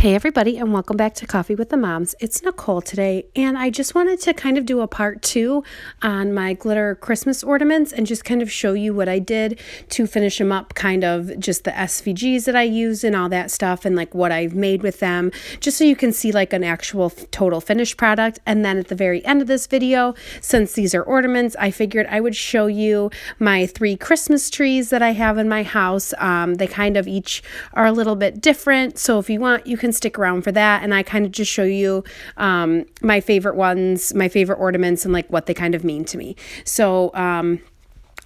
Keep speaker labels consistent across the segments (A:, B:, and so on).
A: Hey everybody, and welcome back to Coffee with the Moms. It's Nicole today, and I just wanted to kind of do a part 2 on my glitter Christmas ornaments and just kind of show you what I did to finish them up, kind of just the SVGs that I use and all that stuff, and like what I've made with them, just so you can see like an actual total finished product. And then at the very end of this video, since these are ornaments, I figured I would show you my 3 Christmas trees that I have in my house. They kind of each are a little bit different, so if you want, you can stick around for that, and I kind of just show you my favorite ones, my favorite ornaments, and like what they kind of mean to me. So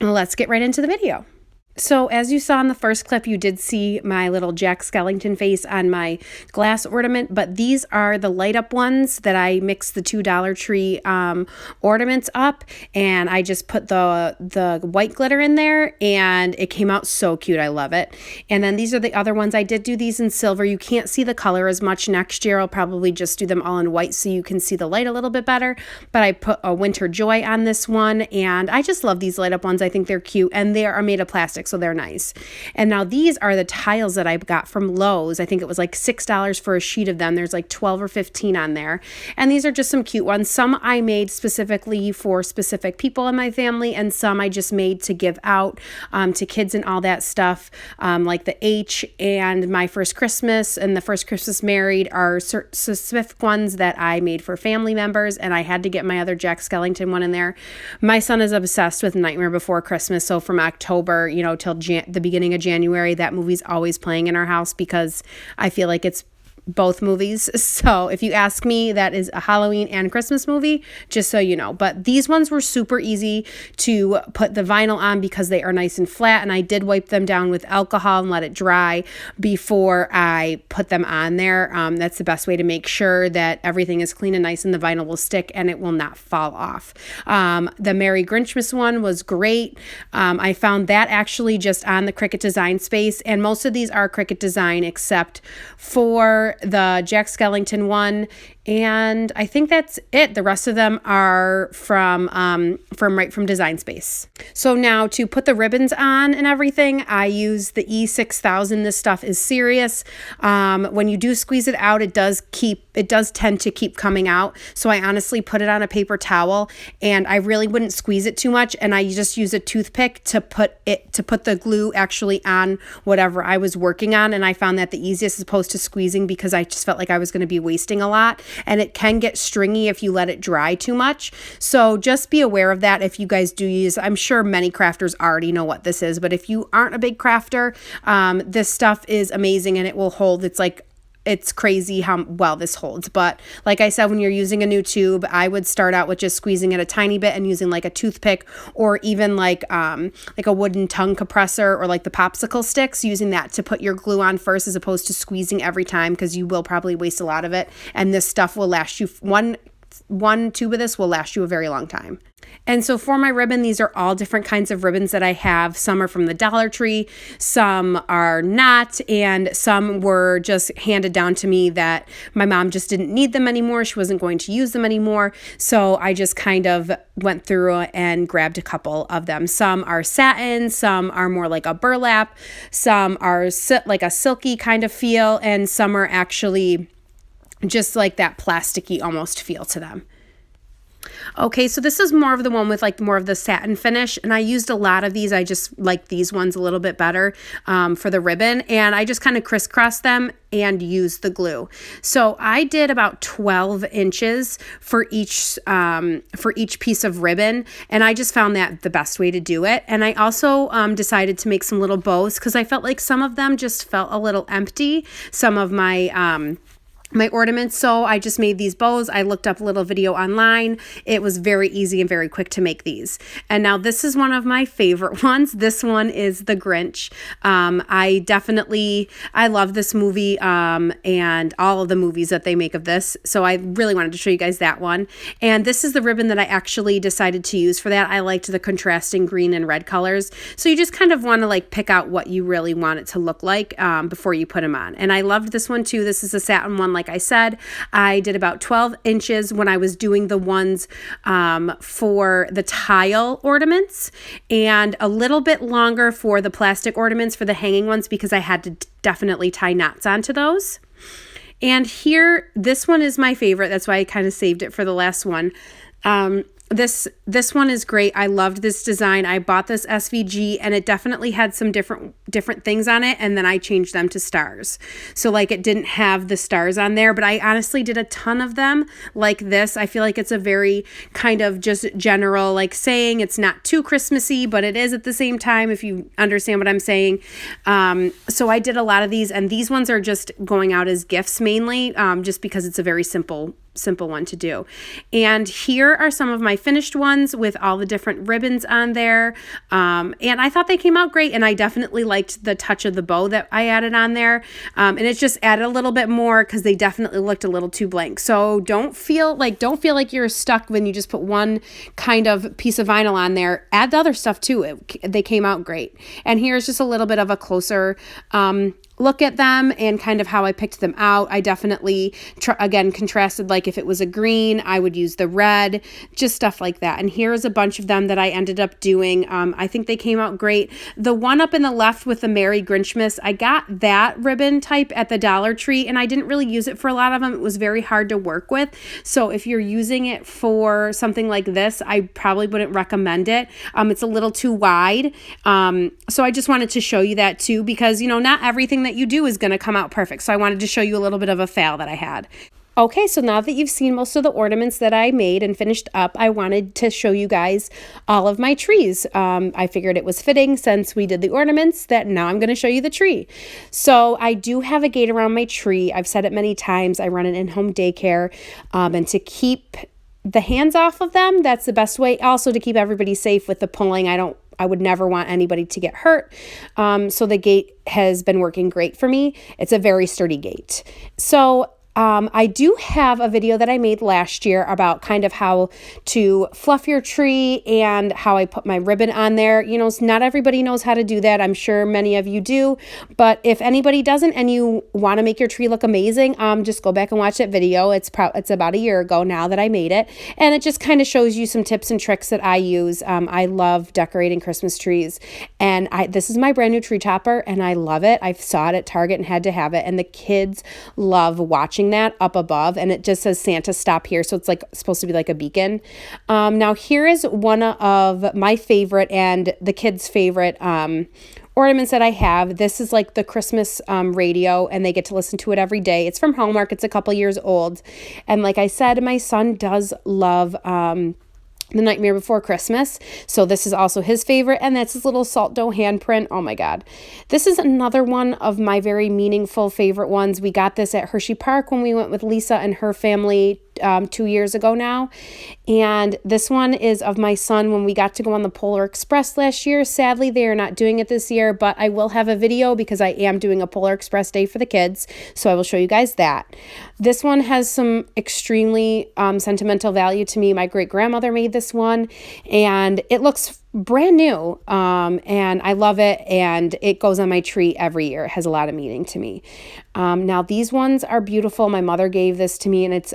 A: let's get right into the video. So as you saw in the first clip, you did see my little Jack Skellington face on my glass ornament, but these are the light up ones that I mixed the $2 Dollar Tree ornaments up, and I just put the white glitter in there, and it came out so cute. I love it. And then these are the other ones. I did do these in silver. You can't see the color as much. Next year I'll probably just do them all in white so you can see the light a little bit better, but I put a Winter Joy on this one, and I just love these light up ones. I think they're cute, and they are made of plastic, so they're nice. And now these are the tiles that I got from Lowe's. I think it was like $6 for a sheet of them. There's like 12 or 15 on there. And these are just some cute ones. Some I made specifically for specific people in my family, and some I just made to give out to kids and all that stuff. Like the H and My First Christmas and The First Christmas Married are specific ones that I made for family members, and I had to get my other Jack Skellington one in there. My son is obsessed with Nightmare Before Christmas, so from October, till the beginning of January, that movie's always playing in our house because I feel like it's both movies. So if you ask me, that is a Halloween and Christmas movie, just so you know. But these ones were super easy to put the vinyl on because they are nice and flat, and I did wipe them down with alcohol and let it dry before I put them on there. That's the best way to make sure that everything is clean and nice and the vinyl will stick and it will not fall off. The Merry Grinchmas one was great. I found that actually just on the Cricut Design space, and most of these are Cricut Design except for the Jack Skellington one, and I think that's it. The rest of them are from right from Design Space. So now to put the ribbons on and everything, I use the E6000. This stuff is serious. When you do squeeze it out, it does tend to keep coming out. So I honestly put it on a paper towel, and I really wouldn't squeeze it too much, and I just use a toothpick to put the glue actually on whatever I was working on. And I found that the easiest as opposed to squeezing, because I just felt like I was going to be wasting a lot, and it can get stringy if you let it dry too much. So just be aware of that if you guys do use. I'm sure many crafters already know what this is, but if you aren't a big crafter, this stuff is amazing, and it will hold. It's crazy how well this holds. But like I said, when you're using a new tube, I would start out with just squeezing it a tiny bit and using like a toothpick, or even like a wooden tongue compressor, or like the popsicle sticks, using that to put your glue on first as opposed to squeezing every time, because you will probably waste a lot of it. And this stuff will last you, one tube of this will last you a very long time. And so for my ribbon, these are all different kinds of ribbons that I have. Some are from the Dollar Tree, some are not, and some were just handed down to me that my mom just didn't need them anymore. She wasn't going to use them anymore. So I just kind of went through and grabbed a couple of them. Some are satin, some are more like a burlap, some are like a silky kind of feel, and some are actually just like that plasticky almost feel to them. Okay, so this is more of the one with like more of the satin finish, and I used a lot of these. I just like these ones a little bit better for the ribbon, and I just kind of crisscrossed them and used the glue. So I did about 12 inches for each piece of ribbon, and I just found that the best way to do it. And I also decided to make some little bows, because I felt like some of them just felt a little empty, some of my ornaments. So I just made these bows. I looked up a little video online. It was very easy and very quick to make these. And now this is one of my favorite ones. This one is The Grinch. I love this movie and all of the movies that they make of this. So I really wanted to show you guys that one. And this is the ribbon that I actually decided to use for that. I liked the contrasting green and red colors. So you just kind of want to like pick out what you really want it to look like before you put them on. And I loved this one too. This is a satin one. Like I said, I did about 12 inches when I was doing the ones for the tile ornaments, and a little bit longer for the plastic ornaments for the hanging ones, because I had to definitely tie knots onto those. And here, this one is my favorite. That's why I kind of saved it for the last one. This one is great. I loved this design. I bought this SVG and it definitely had some different things on it, and then I changed them to stars. So like it didn't have the stars on there, but I honestly did a ton of them like this. I feel like it's a very kind of just general like saying. It's not too Christmassy, but it is at the same time, if you understand what I'm saying. So I did a lot of these, and these ones are just going out as gifts mainly, just because it's a very simple one to do. And here are some of my finished ones with all the different ribbons on there. And I thought they came out great, and I definitely liked the touch of the bow that I added on there. And it just added a little bit more because they definitely looked a little too blank. So don't feel like you're stuck when you just put one kind of piece of vinyl on there. Add the other stuff too. They came out great. And here's just a little bit of a closer look at them and kind of how I picked them out. I definitely, again, contrasted, like if it was a green, I would use the red, just stuff like that. And here's a bunch of them that I ended up doing. I think they came out great. The one up in the left with the Merry Grinchmas, I got that ribbon type at the Dollar Tree, and I didn't really use it for a lot of them. It was very hard to work with. So if you're using it for something like this, I probably wouldn't recommend it. It's a little too wide. So I just wanted to show you that too, because, not everything that you do is going to come out perfect. So I wanted to show you a little bit of a fail that I had. Okay, so now that you've seen most of the ornaments that I made and finished up, I wanted to show you guys all of my trees. I figured it was fitting, since we did the ornaments, that now I'm going to show you the tree. So I do have a gate around my tree. I've said it many times. I run an in-home daycare, and to keep the hands off of them, that's the best way. Also to keep everybody safe with the pulling. I would never want anybody to get hurt. So the gate has been working great for me. It's a very sturdy gate. So I do have a video that I made last year about kind of how to fluff your tree and how I put my ribbon on there. Not everybody knows how to do that. I'm sure many of you do, but if anybody doesn't and you want to make your tree look amazing, just go back and watch that video. It's about a year ago now that I made it, and it just kind of shows you some tips and tricks that I use. I love decorating Christmas trees, and this is my brand new tree topper, and I love it. I saw it at Target and had to have it, and the kids love watching that up above, and it just says Santa stop here, so it's like supposed to be like a beacon. Now here is one of my favorite and the kids' favorite ornaments that I have. This is like the Christmas radio, and they get to listen to it every day. It's from Hallmark. It's a couple years old, and like I said, my son does love The Nightmare Before Christmas. So this is also his favorite, and that's his little salt dough handprint. Oh my God. This is another one of my very meaningful favorite ones. We got this at Hershey Park when we went with Lisa and her family 2 years ago now. And this one is of my son when we got to go on the Polar Express last year. Sadly, they are not doing it this year, but I will have a video because I am doing a Polar Express day for the kids. So I will show you guys that. This one has some extremely sentimental value to me. My great grandmother made this one, and it looks brand new, and I love it, and it goes on my tree every year. It has a lot of meaning to me. Now these ones are beautiful. My mother gave this to me, and it's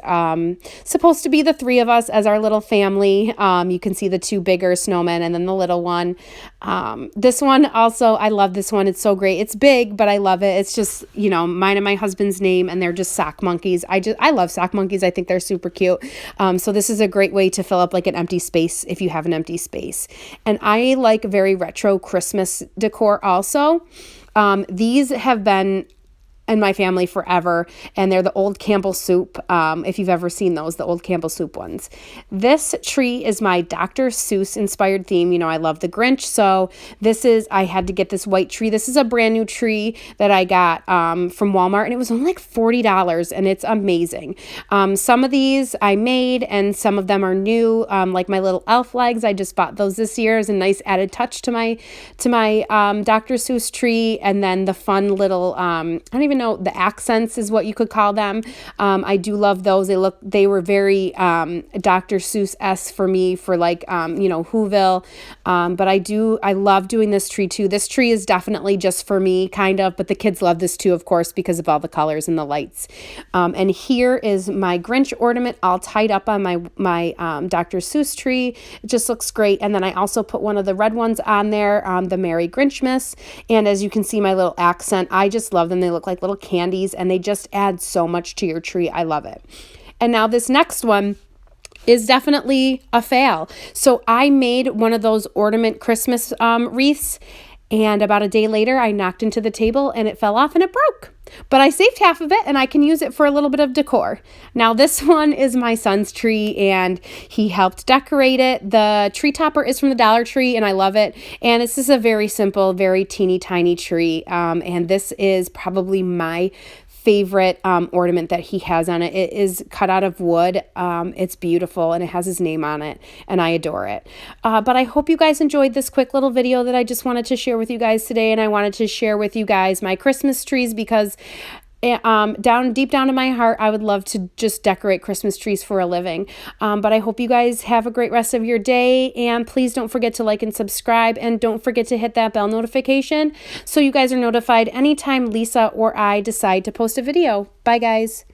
A: supposed to be the three of us as our little family. You can see the two bigger snowmen and then the little one. This one also, I love this one. It's so great. It's big, but I love it. It's just, mine and my husband's name, and they're just sock monkeys. I love sock monkeys. I think they're super cute. So this is a great way to fill up like an empty space if you have an empty space. And I like very retro Christmas decor also. These have been in my family forever, and they're the old Campbell soup. If you've ever seen those, the old Campbell soup ones. This tree is my Dr. Seuss inspired theme. I love the Grinch, so I had to get this white tree. This is a brand new tree that I got from Walmart, and it was only like $40, and it's amazing. Some of these I made, and some of them are new, like my little elf legs. I just bought those this year as a nice added touch to my Dr. Seuss tree, and then the fun little, I don't even know, the accents is what you could call them. I do love those. They were very Dr. Seuss-esque for me for like, Whoville. But I love doing this tree too. This tree is definitely just for me, kind of, but the kids love this too, of course, because of all the colors and the lights. And here is my Grinch ornament all tied up on my Dr. Seuss tree. It just looks great. And then I also put one of the red ones on there, the Merry Grinchmas. And as you can see, my little accent, I just love them. They look like little little candies, and they just add so much to your tree. I love it. And now this next one is definitely a fail. So I made one of those ornament Christmas wreaths, and about a day later, I knocked into the table and it fell off and it broke. But I saved half of it and I can use it for a little bit of decor. Now this one is my son's tree and he helped decorate it. The tree topper is from the Dollar Tree and I love it. And it's just a very simple, very teeny tiny tree. And this is probably my favorite ornament that he has on it. It is cut out of wood. It's beautiful and it has his name on it and I adore it. But I hope you guys enjoyed this quick little video that I just wanted to share with you guys today. And I wanted to share with you guys my Christmas trees because deep down in my heart, I would love to just decorate Christmas trees for a living. But I hope you guys have a great rest of your day, and please don't forget to like and subscribe, and don't forget to hit that bell notification so you guys are notified anytime Lisa or I decide to post a video. Bye guys.